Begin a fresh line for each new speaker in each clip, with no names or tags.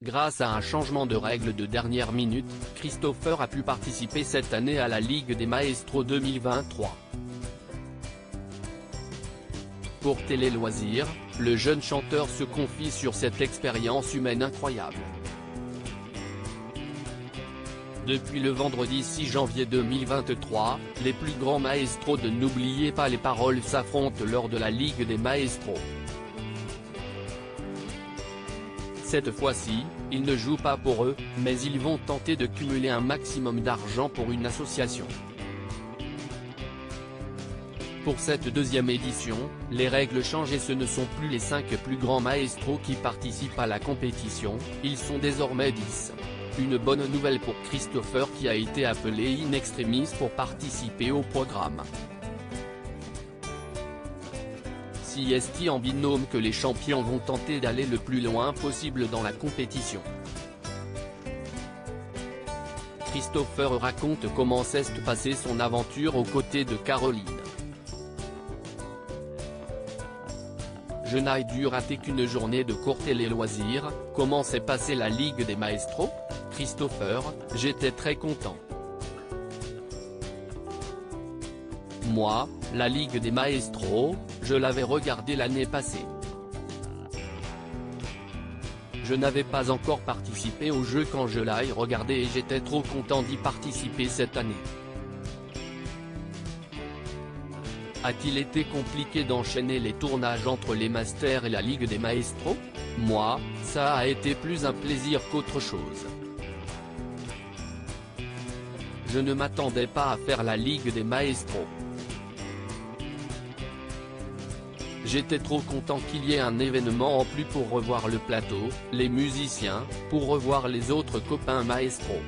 Grâce à un changement de règle de dernière minute, Christopher a pu participer cette année à la Ligue des Maestros 2023. Pour Télé Loisirs, le jeune chanteur se confie sur cette expérience humaine incroyable. Depuis le vendredi 6 janvier 2023, les plus grands maestros de N'oubliez pas les paroles s'affrontent lors de la Ligue des Maestros. Cette fois-ci, ils ne jouent pas pour eux, mais ils vont tenter de cumuler un maximum d'argent pour une association. Pour cette deuxième édition, les règles changent et ce ne sont plus les 5 plus grands maestros qui participent à la compétition, ils sont désormais 10. Une bonne nouvelle pour Christopher qui a été appelé in extremis pour participer au programme. Si est en binôme que les champions vont tenter d'aller le plus loin possible dans la compétition. Christopher raconte comment s'est passée son aventure aux côtés de Caroline. Je n'ai dû rater qu'une journée de cours Télé Loisirs, comment s'est passée la Ligue des Maestros ? Christopher, j'étais très content. Moi, la Ligue des Maestros, je l'avais regardée l'année passée. Je n'avais pas encore participé au jeu quand je l'ai regardé et j'étais trop content d'y participer cette année. A-t-il été compliqué d'enchaîner les tournages entre les Masters et la Ligue des Maestros ? Moi, ça a été plus un plaisir qu'autre chose. Je ne m'attendais pas à faire la Ligue des Maestros. J'étais trop content qu'il y ait un événement en plus pour revoir le plateau, les musiciens, pour revoir les autres copains maestros.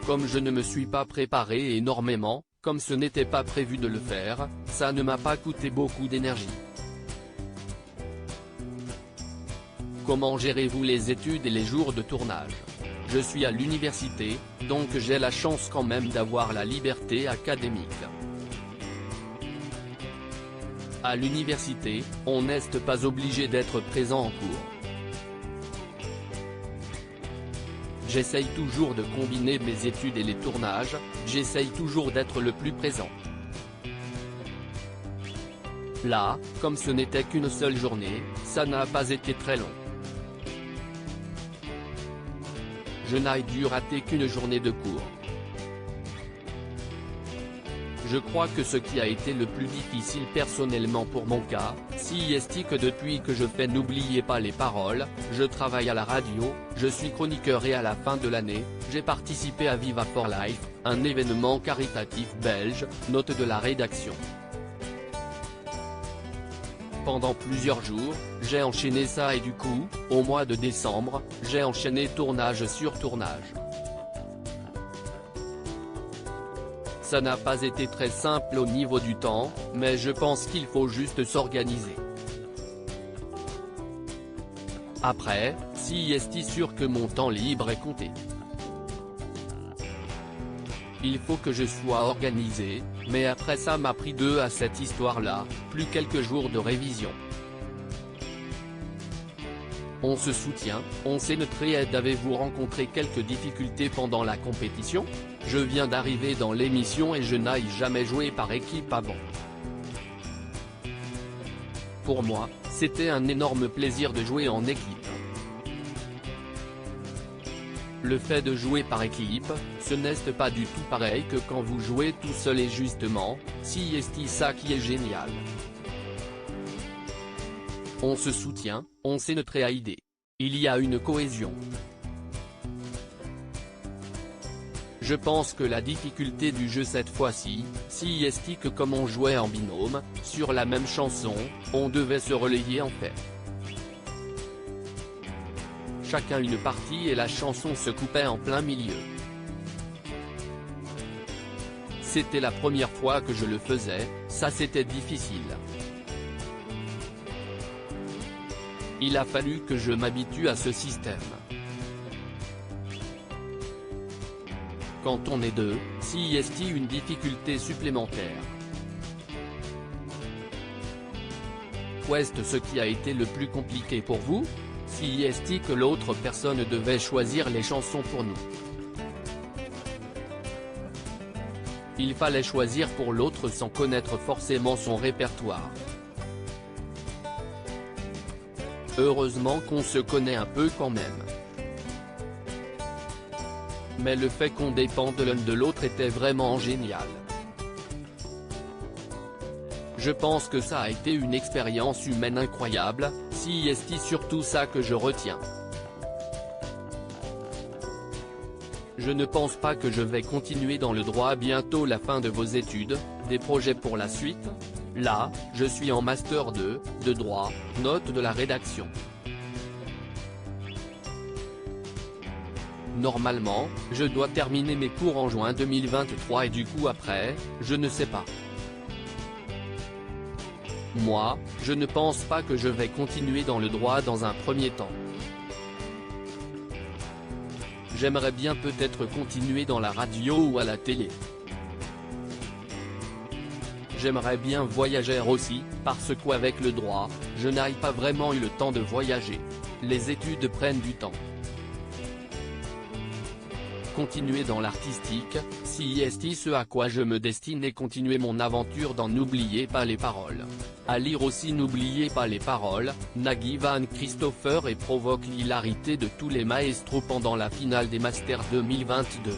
Comme je ne me suis pas préparé énormément, comme ce n'était pas prévu de le faire, ça ne m'a pas coûté beaucoup d'énergie. Comment gérez-vous les études et les jours de tournage ? Je suis à l'université, donc j'ai la chance quand même d'avoir la liberté académique. À l'université, on n'est pas obligé d'être présent en cours. J'essaye toujours de combiner mes études et les tournages, j'essaye toujours d'être le plus présent. Là, comme ce n'était qu'une seule journée, ça n'a pas été très long. Je n'ai dû rater qu'une journée de cours. Je crois que ce qui a été le plus difficile personnellement pour mon cas, c'est que depuis que je fais N'oubliez pas les paroles, je travaille à la radio, je suis chroniqueur et à la fin de l'année, j'ai participé à Viva for Life, un événement caritatif belge, note de la rédaction. Pendant plusieurs jours, j'ai enchaîné ça et du coup, au mois de décembre, j'ai enchaîné tournage sur tournage. Ça n'a pas été très simple au niveau du temps, mais je pense qu'il faut juste s'organiser. Après, c'est sûr que mon temps libre est compté. Il faut que je sois organisé, mais après ça m'a pris 2 à cette histoire-là, plus quelques jours de révision. On se soutient, on s'entraide. Avez-vous rencontré quelques difficultés pendant la compétition ? Je viens d'arriver dans l'émission et je n'ai jamais joué par équipe avant. Pour moi, c'était un énorme plaisir de jouer en équipe. Le fait de jouer par équipe, ce n'est pas du tout pareil que quand vous jouez tout seul et justement, c'est ça qui est génial. On se soutient, on s'entraide. Il y a une cohésion. Je pense que la difficulté du jeu cette fois-ci, c'est que comme on jouait en binôme, sur la même chanson, on devait se relayer en fait. Chacun une partie et la chanson se coupait en plein milieu. C'était la première fois que je le faisais, ça c'était difficile. Il a fallu que je m'habitue à ce système. Quand on est 2, c'est une difficulté supplémentaire. Qu'est-ce qui a été le plus compliqué pour vous ? CIST que l'autre personne devait choisir les chansons pour nous. Il fallait choisir pour l'autre sans connaître forcément son répertoire. Heureusement qu'on se connaît un peu quand même. Mais le fait qu'on dépende l'un de l'autre était vraiment génial. Je pense que ça a été une expérience humaine incroyable, CIST surtout ça que je retiens. Je ne pense pas que je vais continuer dans le droit bientôt la fin de vos études, des projets pour la suite. Là, je suis en Master 2, de droit, note de la rédaction. Normalement, je dois terminer mes cours en juin 2023 et du coup après, je ne sais pas. Moi, je ne pense pas que je vais continuer dans le droit dans un premier temps. J'aimerais bien peut-être continuer dans la radio ou à la télé. J'aimerais bien voyager aussi, parce qu'avec le droit, je n'ai pas vraiment eu le temps de voyager. Les études prennent du temps. Continuer dans l'artistique, CIST ce à quoi je me destine et continuer mon aventure dans N'oubliez pas les paroles. À lire aussi N'oubliez pas les paroles, Nagui Van Christopher et provoque l'hilarité de tous les maestros pendant la finale des Masters 2022.